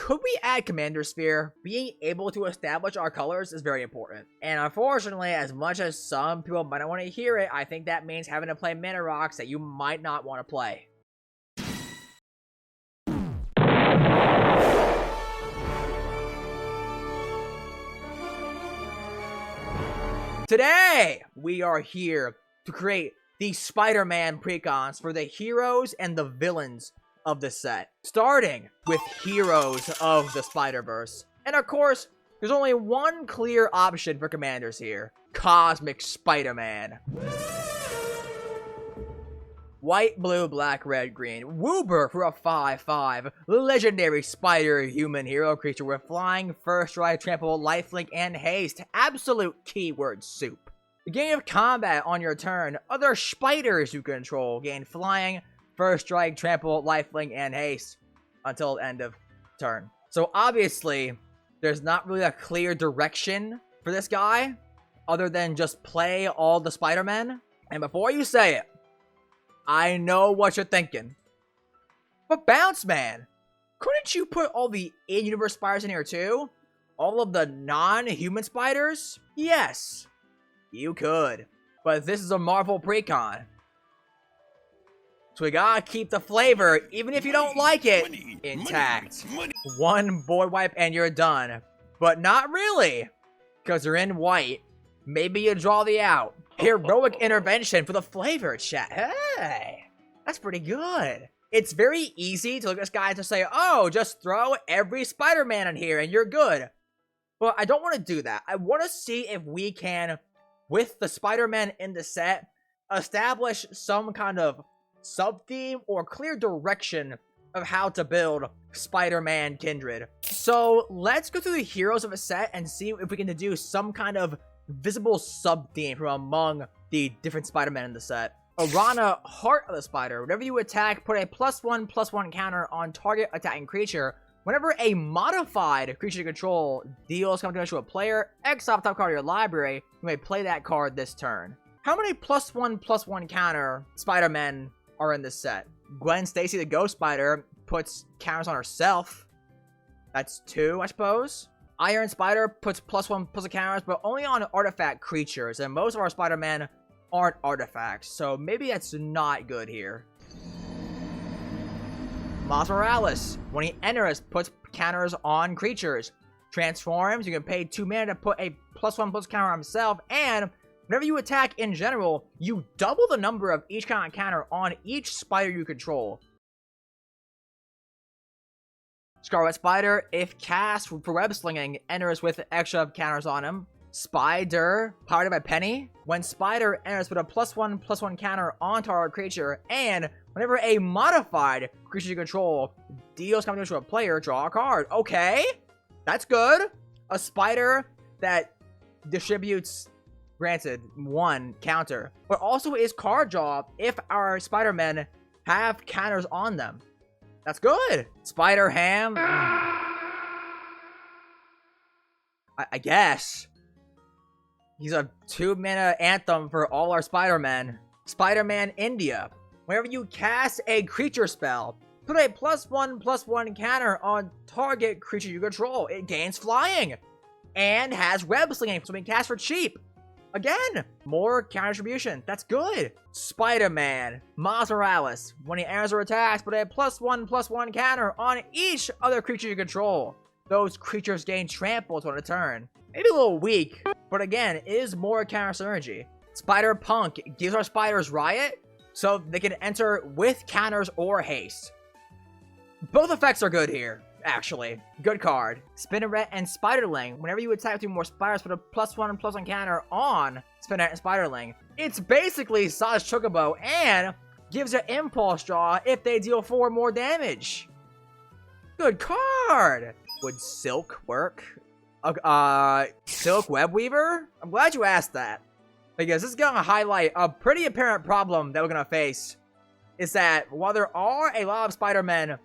could we add Commander Sphere? Being able to establish our colors is very important. And unfortunately, as much as some people might not want to hear it, I think that means having to play mana rocks that you might not want to play. Today, we are here to create the Spider-Man precons for the heroes and the villains of the set. Starting with Heroes of the Spider-Verse. And of course, there's only one clear option for commanders here. Cosmic Spider-Man. White, blue, black, red, green. Woober for a 5/5. Legendary spider-human hero creature with flying, first strike, trample, lifelink, and haste. Absolute keyword soup. Beginning of combat on your turn, other spiders you control gain flying, first strike, trample, lifelink, and haste until the end of turn. So obviously, there's not really a clear direction for this guy other than just play all the Spider-Men. And before you say it, I know what you're thinking. But Bounce Man, couldn't you put all the in-universe spiders in here too? All of the non-human spiders? Yes, you could. But this is a Marvel precon. So we gotta keep the flavor, even if you don't like it, intact. One board wipe and you're done. But not really, because they're in white. Maybe you draw the out. Heroic intervention for the flavor, chat. Hey, that's pretty good. It's very easy to look at this guy to say, oh, just throw every Spider-Man in here and you're good. But I don't want to do that. I want to see if we can, with the Spider-Man in the set, establish some kind of sub-theme or clear direction of how to build Spider-Man Kindred. So let's go through the heroes of a set and see if we can do some kind of visible sub-theme from among the different Spider-Men in the set. Arana, Heart of the Spider. Whenever you attack, put a +1/+1 counter on target attacking creature. Whenever a modified creature you control deals something to a player, X off top card of your library, you may play that card this turn. How many +1/+1 counter Spider-Men are in this set? Gwen Stacy the Ghost Spider puts counters on herself. That's 2, I suppose. Iron Spider puts +1/+1 counters, but only on artifact creatures, and most of our Spider-Men aren't artifacts, so maybe that's not good here. Miles Morales, when he enters, puts counters on creatures. Transforms, you can pay 2 mana to put a +1/+1 counter on himself, and whenever you attack in general, you double the number of each kind of counter on each spider you control. Scarlet Spider, if cast for web slinging, enters with extra counters on him. Spider, powered by Penny. When Spider enters with a +1/+1 counter on target creature, and whenever a modified creature you control deals something to a player, draw a card. Okay, that's good. A spider that distributes, granted, 1 counter, but also is card draw if our Spider-Men have counters on them. That's good. Spider Ham. I guess. He's a 2-mana anthem for all our Spider-Men. Spider-Man India. Whenever you cast a creature spell, put a +1/+1 counter on target creature you control. It gains flying. And has web slinging, so we can cast for cheap. Again, more counter distribution. That's good. Spider-Man, Miles Morales. When he enters or attacks, put a +1/+1 counter on each other creature you control. Those creatures gain trampled on a turn. Maybe a little weak, but again, it is more counter synergy. Spider-Punk gives our spiders riot, so they can enter with counters or haste. Both effects are good here, actually. Good card. Spinneret and Spiderling. Whenever you attack with 2 more spiders, put a +1/+1 counter on Spinneret and Spiderling. It's basically Saj Chocobo and gives an impulse draw if they deal 4 more damage. Good card. Would Silk work? Silk Webweaver? I'm glad you asked that, because this is gonna highlight a pretty apparent problem that we're gonna face. Is that while there are a lot of Spider-Men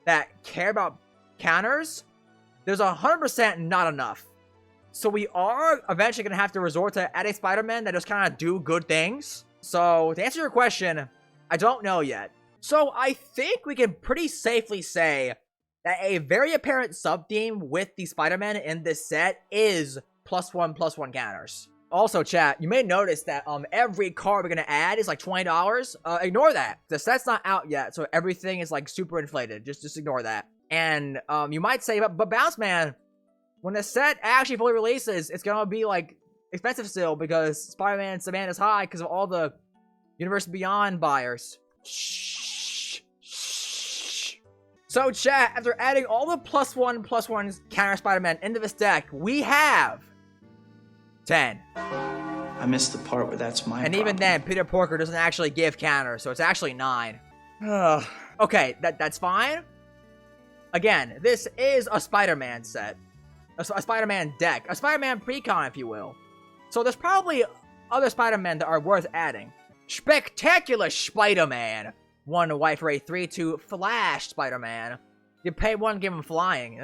that care about counters, there's 100% not enough. So we are eventually gonna have to resort to adding Spider-Men that just kind of do good things. So to answer your question, I don't know yet. So I think we can pretty safely say that a very apparent sub-theme with the Spider-Man in this set is +1/+1 counters. Also, chat, you may notice that every card we're gonna add is like $20. Ignore that. The set's not out yet, so everything is like super inflated. Just ignore that. And you might say, but Bounce Man, when the set actually fully releases, it's gonna be like expensive still because Spider-Man's demand is high because of all the Universe Beyond buyers. Shh. So chat, after adding all the +1/+1 counter Spider-Man into this deck, we have 10. I missed the part where that's my And even then, Peter Porker doesn't actually give counters, so it's actually 9. Okay, that's fine. Again, this is a Spider-Man set. A Spider-Man deck. A Spider-Man Precon, if you will. So there's probably other Spider-Man that are worth adding. Spectacular Spider-Man. 1 white for a 3/2 Flash Spider-Man. You pay 1, give him flying.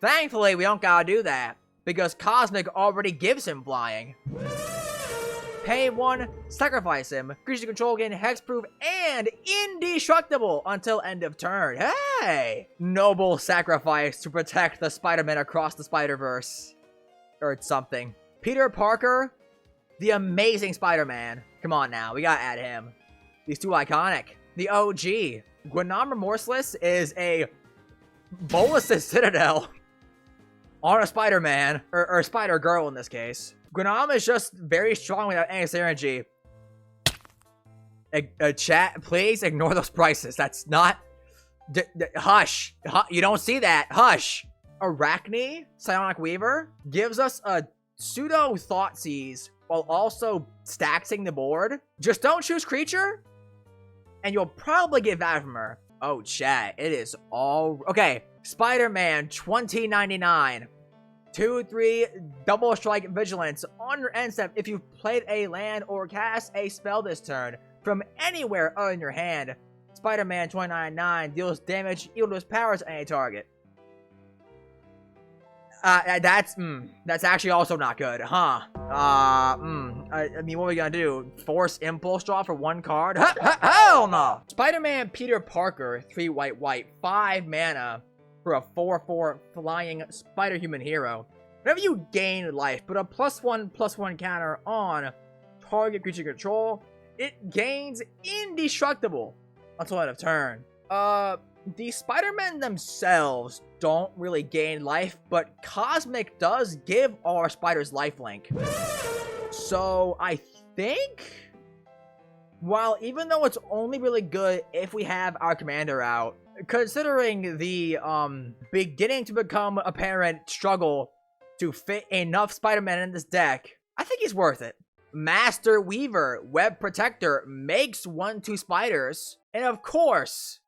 Thankfully, we don't gotta do that, because Cosmic already gives him flying. Pay 1, sacrifice him. Creature control gain hexproof and indestructible until end of turn. Hey! Noble sacrifice to protect the Spider-Man across the Spider-Verse. Or something. Peter Parker, the amazing Spider-Man. Come on now, we gotta add him. These two iconic. The OG. Gwenom Remorseless is a Bolus's Citadel on a Spider-Man, or Spider-Girl in this case. Gwenom is just very strong without any synergy. Chat, please ignore those prices. That's not... hush. You don't see that. Hush. Arachne, Psionic Weaver, gives us a pseudo Thoughtseize while also staxing the board. Just don't choose creature, and you'll probably get value from her. Oh, chat, it is all... Okay, Spider-Man 2099. 2/3 double strike vigilance. On your end step, if you've played a land or cast a spell this turn from anywhere other than your hand, Spider-Man 2099 deals damage equal to his powers to any target. That's actually also not good, huh? I mean, what are we gonna do? Force Impulse Draw for 1 card? Hell no! Spider-Man Peter Parker, 3 white, 5 mana for a 4/4 flying Spider-Human hero. Whenever you gain life, put a +1/+1 counter on target creature control, it gains indestructible until end of turn. The Spider-Men themselves don't really gain life, but Cosmic does give all our spiders lifelink. So I think, while even though it's only really good if we have our commander out, considering the beginning to become apparent struggle to fit enough Spider-Man in this deck, I think he's worth it. Master Weaver, Web Protector, makes 1/2 spiders, and of course,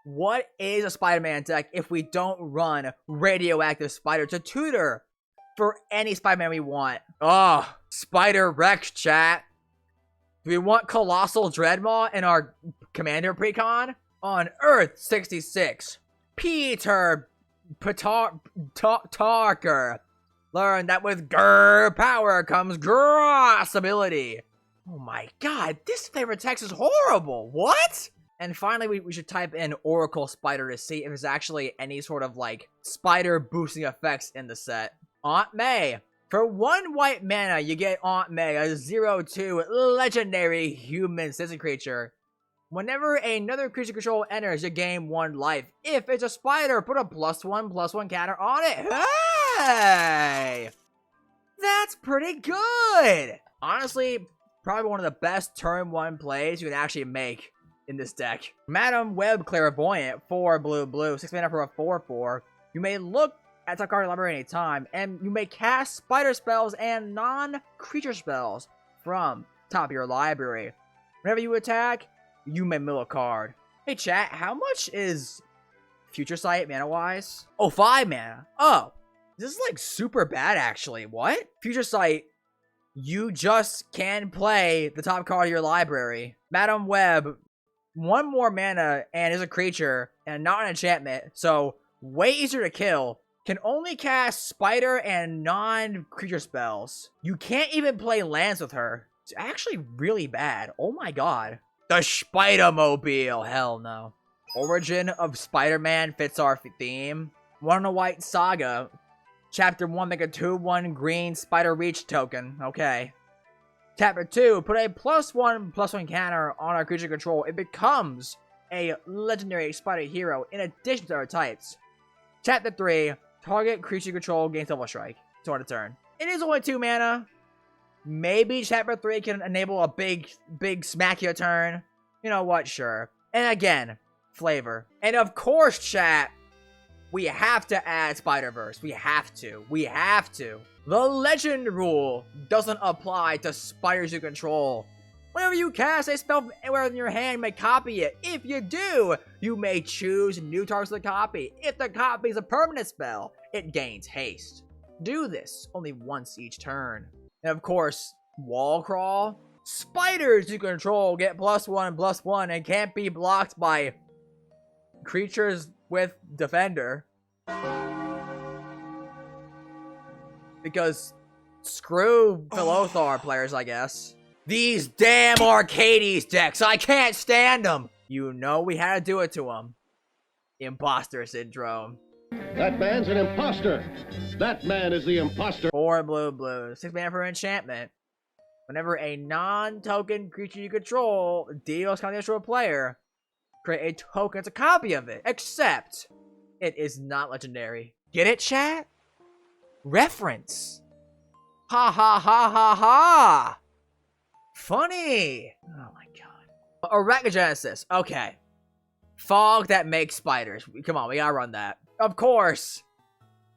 what is a Spider-Man deck if we don't run Radioactive Spider to tutor for any Spider-Man we want? Oh, Spider-Rex, chat. Do we want Colossal Dreadmaw in our Commander Precon? On Earth 66, Peter Parker learned that with Grr power comes Gross ability. Oh my god, this favorite text is horrible. What? And finally, we should type in Oracle Spider to see if there's actually any sort of, like, spider boosting effects in the set. Aunt May. For 1 white mana, you get Aunt May, a 0/2 legendary human citizen creature. Whenever another creature control enters, you gain 1 life. If it's a spider, put a +1/+1 counter on it. Hey! That's pretty good! Honestly, probably one of the best turn 1 plays you can actually make in this deck. Madam Web Clairvoyant, 4 blue, 6 mana for a 4/4. You may look at top card library any time, and you may cast spider spells and non-creature spells from top of your library. Whenever you attack, you may mill a card. Hey chat, how much is Future Sight mana-wise? Oh, 5 mana. Oh, this is like super bad actually. What? Future Sight, you just can play the top card of your library. Madam Web, 1 more mana and is a creature and not an enchantment, so way easier to kill. Can only cast spider and non-creature spells. You can't even play lands with her. It's actually really bad. Oh my god. The Spider-Mobile. Hell no. Origin of Spider-Man fits our theme. One White Saga. Chapter 1, make a 2/1 green Spider Reach token. Okay. Chapter 2, put a +1/+1 counter on our creature control. It becomes a legendary spider hero in addition to our types. Chapter 3, target creature control gains double strike. Sort of turn. It is only 2 mana. Maybe Chapter 3 can enable a big smack your turn. You know what? Sure. And again, flavor. And of course, chat, we have to add Spider-Verse. We have to. We have to. The legend rule doesn't apply to spiders you control. Whenever you cast a spell from anywhere in your hand, you may copy it. If you do, you may choose new targets to copy. If the copy is a permanent spell, it gains haste. Do this only once each turn. And of course, wall crawl. Spiders you control get +1/+1 and can't be blocked by creatures with defender. Because screw Philothar players, I guess. These damn Arcades decks, I can't stand them. You know we had to do it to them. Imposter syndrome. That man's an imposter. That man is the imposter. 4 blue. 6 mana for enchantment. Whenever a non-token creature you control deals counter to a player, create a token as a copy of it. Except it is not legendary. Get it, chat? Reference. Ha ha ha ha ha. Funny. Oh my god. Arachnogenesis. Okay. Fog that makes spiders. Come on, we gotta run that. Of course.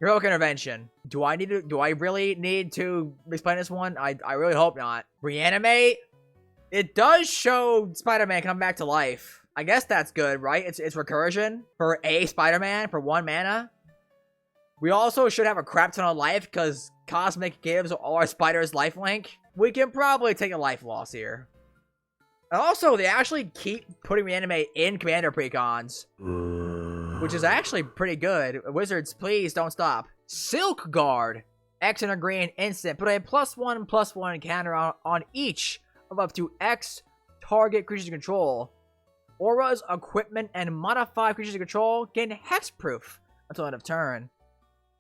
Heroic intervention. Do I really need to explain this one? I really hope not. Reanimate. It does show Spider-Man come back to life. I guess that's good, right? It's recursion for a Spider-Man for 1 mana. We also should have a crap ton of life because Cosmic gives all our spiders lifelink. We can probably take a life loss here. And also, they actually keep putting Reanimate in Commander Precons, which is actually pretty good. Wizards, please don't stop. Silk Guard. X and a green instant. Put a +1/+1 counter on each of up to X target creatures you control. Auras, equipment, and modified creatures you control gain hexproof until end of turn.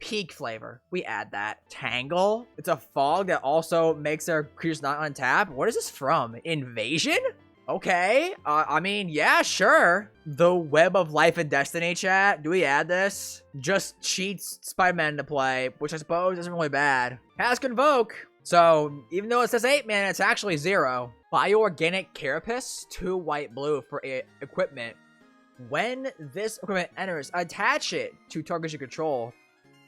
Peak flavor. We add that. Tangle. It's a fog that also makes their creatures not untap. What is this from? Invasion? Okay. I mean, yeah, sure. The Web of Life and Destiny, chat. Do we add this? Just cheats Spider-Man into play, which I suppose isn't really bad. Has Convoke. So, even though it says 8 mana, it's actually 0. Bioorganic Carapace, 2 white-blue for equipment. When this equipment enters, attach it to targets you control.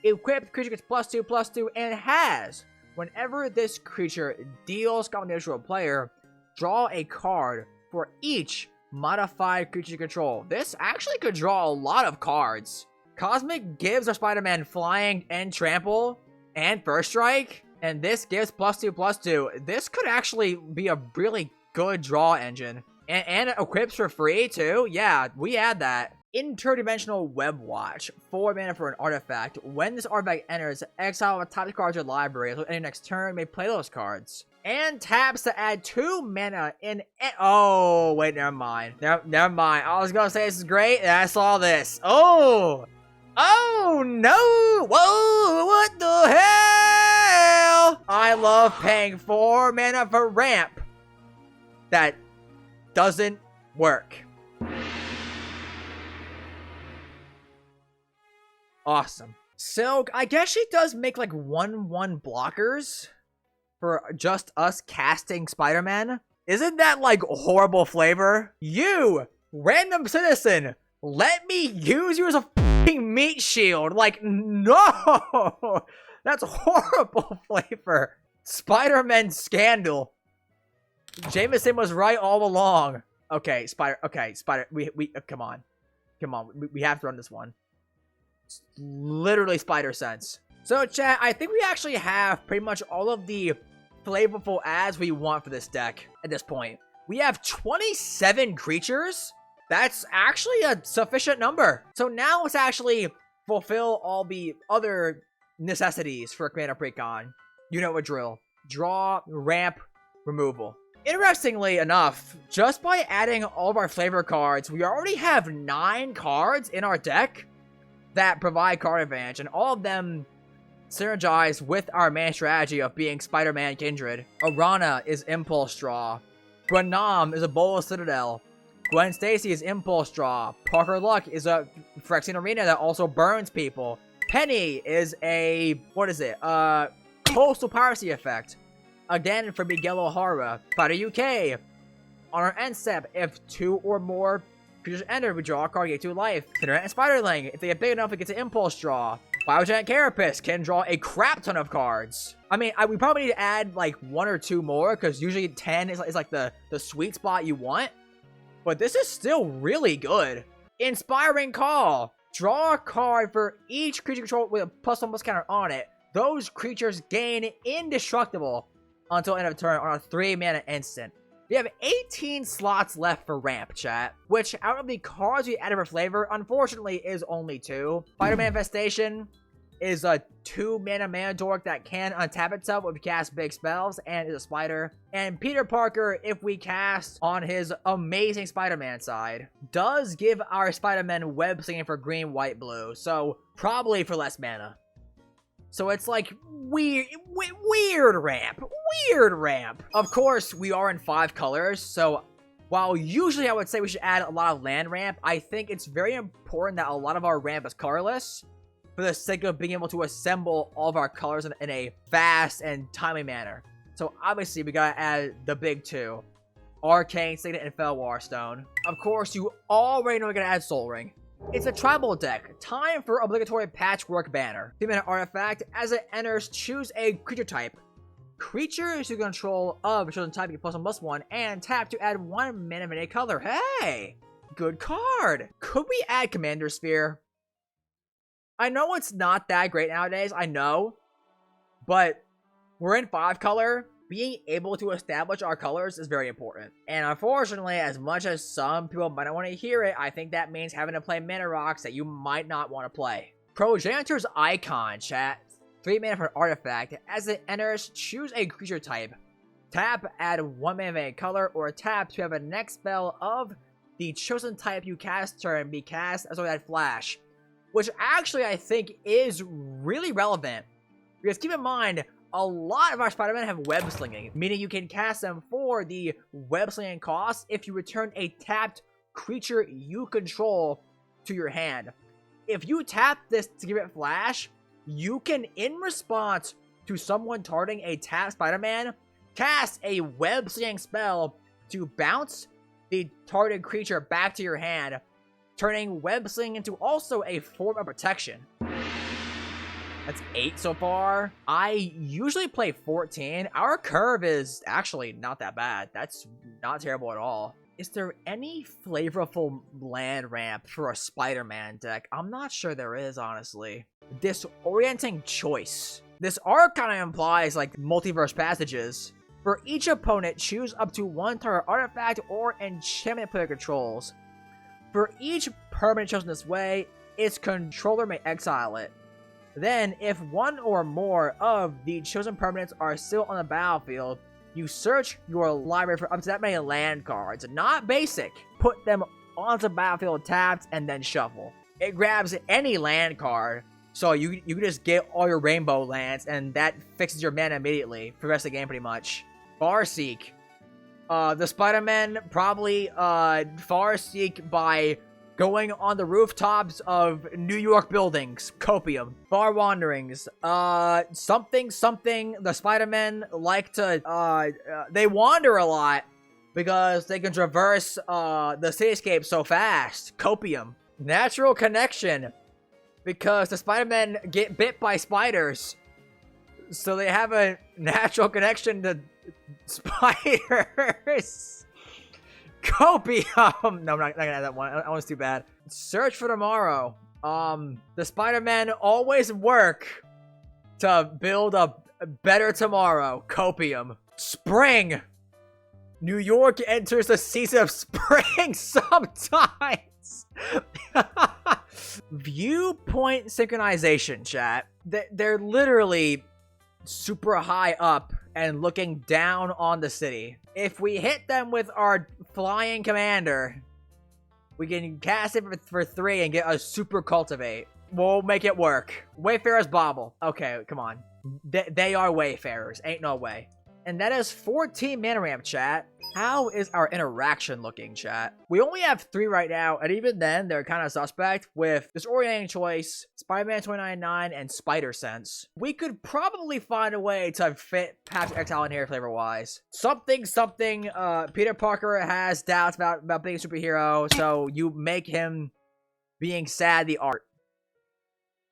Equipped creature gets +2/+2 and has, whenever this creature deals combat to a player, draw a card for each modified creature you control. This actually could draw a lot of cards. Cosmic gives our Spider-Man flying and trample and first strike, and this gives +2/+2. This could actually be a really good draw engine. And it equips for free too. Yeah, we add that. Interdimensional Web Watch. 4 mana for an artifact. When this artifact enters, exile the top cards of your library. So any next turn, you may play those cards. And taps to add 2 mana in. Oh, wait, never mind. Never mind. I was gonna say this is great, and I saw this. Oh! Oh no! Whoa! What the hell? I love paying 4 mana for ramp. That doesn't work. Awesome. Silk, I guess she does make like 1/1 blockers for just us casting Spider-Man. Isn't that like horrible flavor? You, random citizen, let me use you as a fucking meat shield. Like, no! That's horrible flavor. Spider-Man scandal. Jameson was right all along. Okay, Spider, we come on. We have to run this one. It's literally spider sense. So chat, I think we actually have pretty much all of the flavorful ads we want for this deck at this point. We have 27 creatures. That's actually a sufficient number. So now let's actually fulfill all the other necessities for Commander Precon. You know what drill. Draw, ramp, removal. Interestingly enough, just by adding all of our flavor cards, we already have 9 cards in our deck that provide card advantage, and all of them synergize with our main strategy of being Spider-Man Kindred. Arana is Impulse Draw. Gwenam is a Bola Citadel. Gwen Stacy is Impulse Draw. Parker Luck is a Phyrexian Arena that also burns people. Penny is a, Coastal Piracy effect. Again, for Miguel O'Hara. Spider UK. On our end step, if 2 or more creatures enter, we draw a card, get 2 life. Cinderella and Spiderling, if they get big enough, it gets an Impulse Draw. Biogiant Carapace can draw a crap ton of cards. I mean, we probably need to add like 1 or 2 more, because usually 10 is like the sweet spot you want. But this is still really good. Inspiring Call. Draw a card for each creature control with a +1/+1 counter on it. Those creatures gain Indestructible until end of turn on a 3-mana instant. We have 18 slots left for ramp, chat, which out of the cards we added for flavor, unfortunately, is only 2. Spider Manifestation is a 2-mana mana dork that can untap itself if we cast big spells and is a spider. And Peter Parker, if we cast on his amazing Spider-Man side, does give our Spider-Man web slinging for green, white, blue, so probably for less mana. So it's like weird ramp. Of course, we are in 5 colors, so while usually I would say we should add a lot of land ramp, I think it's very important that a lot of our ramp is colorless for the sake of being able to assemble all of our colors in a fast and timely manner. So obviously, we gotta add the big 2. Arcane Signet and Felwar Stone. Of course, you already know we're gonna add Soul Ring. It's a tribal deck. Time for obligatory Patchwork Banner. 3-mana artifact. As it enters, choose a creature type. Creatures you control of a chosen type get +1/+1 and tap to add 1 mana of any color. Hey! Good card! Could we add Commander Sphere? I know it's not that great nowadays, I know. But we're in 5 color. Being able to establish our colors is very important. And unfortunately, as much as some people might not want to hear it, I think that means having to play mana rocks that you might not want to play. Progenitor's Icon, chat. 3 mana for an artifact. As it enters, choose a creature type. Tap, add 1 mana of any color, or tap to have a next spell of the chosen type you cast turn be cast as well as Flash. Which actually I think is really relevant. Because keep in mind, a lot of our Spider-Man have web slinging, meaning you can cast them for the web slinging cost if you return a tapped creature you control to your hand. If you tap this to give it Flash, you can, in response to someone targeting a tapped Spider-Man, cast a web slinging spell to bounce the targeted creature back to your hand, turning web slinging into also a form of protection. That's 8 so far. I usually play 14. Our curve is actually not that bad. That's not terrible at all. Is there any flavorful land ramp for a Spider-Man deck? I'm not sure there is, honestly. Disorienting Choice. This art kind of implies like multiverse passages. For each opponent, choose up to 1 target artifact or enchantment player controls. For each permanent chosen this way, its controller may exile it. Then, if 1 or more of the chosen permanents are still on the battlefield, you search your library for up to that many land cards. Not basic. Put them onto the battlefield tapped and then shuffle. It grabs any land card, so you can just get all your rainbow lands, and that fixes your mana immediately for the rest of the game pretty much. Farseek. The Spider-Man probably Farseek by going on the rooftops of New York buildings. Copium. Far Wanderings. Something. The Spider-Men like to, they wander a lot because they can traverse, the cityscape so fast. Copium. Natural Connection. Because the Spider-Men get bit by spiders. So they have a natural connection to spiders. Copium! No, I'm not gonna add that one. That one's too bad. Search for Tomorrow. The Spider-Men always work to build a better tomorrow. Copium. Spring! New York enters the season of spring sometimes! Viewpoint synchronization, chat. They're literally super high up and looking down on the city. If we hit them with our flying commander, we can cast it for 3 and get a super cultivate. We'll make it work. Wayfarer's Bauble. Okay, come on. They are Wayfarers. Ain't no way. And that is 14 mana ramp, chat. How is our interaction looking, chat? We only have 3 right now, and even then, they're kind of suspect with Disorienting Choice, Spider-Man 29.9, and Spider Sense. We could probably find a way to fit Patrick Exile in here flavor-wise. Something, Peter Parker has doubts about being a superhero, so you make him being sad the art.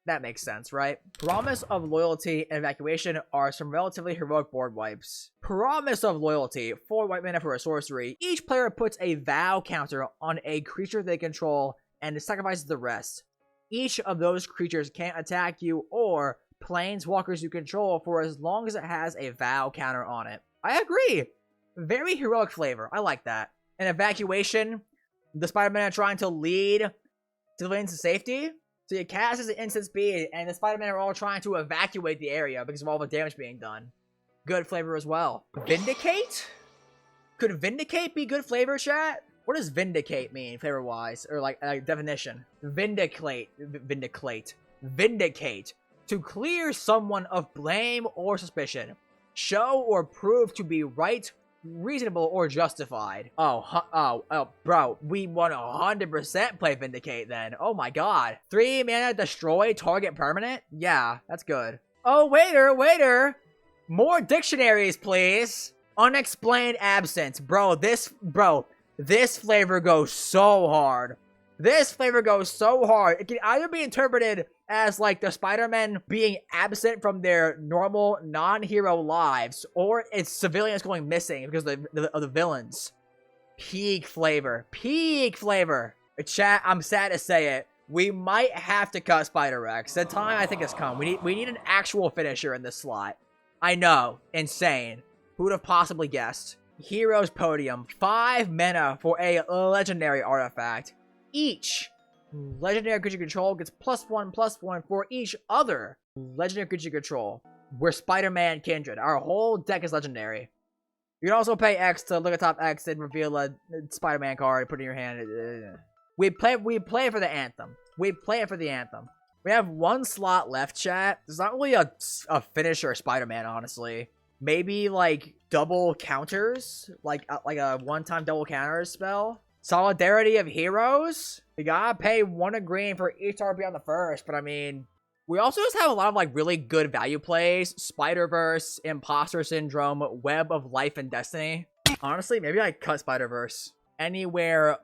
That makes sense, right? Promise of Loyalty and Evacuation are some relatively heroic board wipes. Promise of Loyalty, 4 white mana for a sorcery. Each player puts a vow counter on a creature they control and sacrifices the rest. Each of those creatures can't attack you or planeswalkers you control for as long as it has a vow counter on it. I agree. Very heroic flavor. I like that. And Evacuation, the Spider-Man are trying to lead civilians to safety. So you cast as an instant speed, and the Spider-Man are all trying to evacuate the area because of all the damage being done. Good flavor as well. Vindicate? Could Vindicate be good flavor, chat? What does Vindicate mean, flavor-wise? Or, like, definition. Vindicate. To clear someone of blame or suspicion. Show or prove to be right, reasonable, or justified. Oh, bro, we 100% play Vindicate then. Oh my god. 3 mana, destroy target permanent? Yeah, that's good. Oh, waiter. More dictionaries, please. Unexplained absence. Bro, this flavor goes so hard. This flavor goes so hard. It can either be interpreted as, like, the Spider-Man being absent from their normal non-hero lives, or it's civilians going missing because of the villains. Peak flavor. Chat, I'm sad to say it. We might have to cut Spider-Rex. The time, I think, has come. We need an actual finisher in this slot. I know. Insane. Who would have possibly guessed? Heroes Podium. 5 mana for a legendary artifact. Each legendary creature control gets +1/+1 for each other legendary creature control. We're Spider-Man Kindred. Our whole deck is legendary. You can also pay X to look at top X and reveal a Spider-Man card, put it in your hand. We play it for the anthem. We have 1 slot left, chat. There's not really a finisher Spider-Man, honestly. Maybe, like, double counters? Like a one-time double counters spell? Solidarity of Heroes? We gotta pay 1 green for each RP on the first, but I mean, we also just have a lot of, like, really good value plays. Spider-Verse, Imposter Syndrome, Web of Life and Destiny. Honestly, maybe I cut Spider-Verse anywhere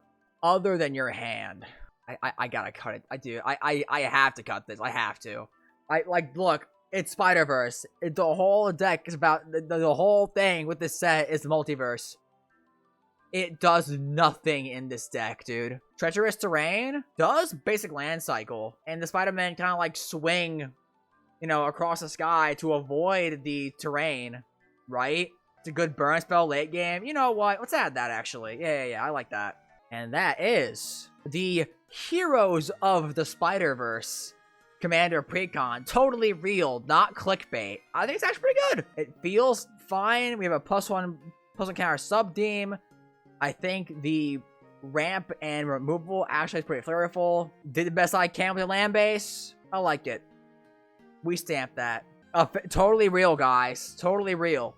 other than your hand. I gotta cut it. I do. I have to cut this. I have to. Look, it's Spider-Verse. The whole deck is about, the whole thing with this set is the multiverse. It does nothing in this deck, dude. Treacherous Terrain does basic land cycle. And the Spider-Man kind of, like, swing, you know, across the sky to avoid the terrain, right? It's a good burn spell late game. You know what? Let's add that, actually. Yeah, I like that. And that is the Heroes of the Spider-Verse Commander Precon. Totally real, not clickbait. I think it's actually pretty good. It feels fine. We have a +1 counter sub-deem. I think the ramp and removal actually is pretty flavorful. Did the best I can with the land base. I like it. We stamped that. Totally real, guys. Totally real.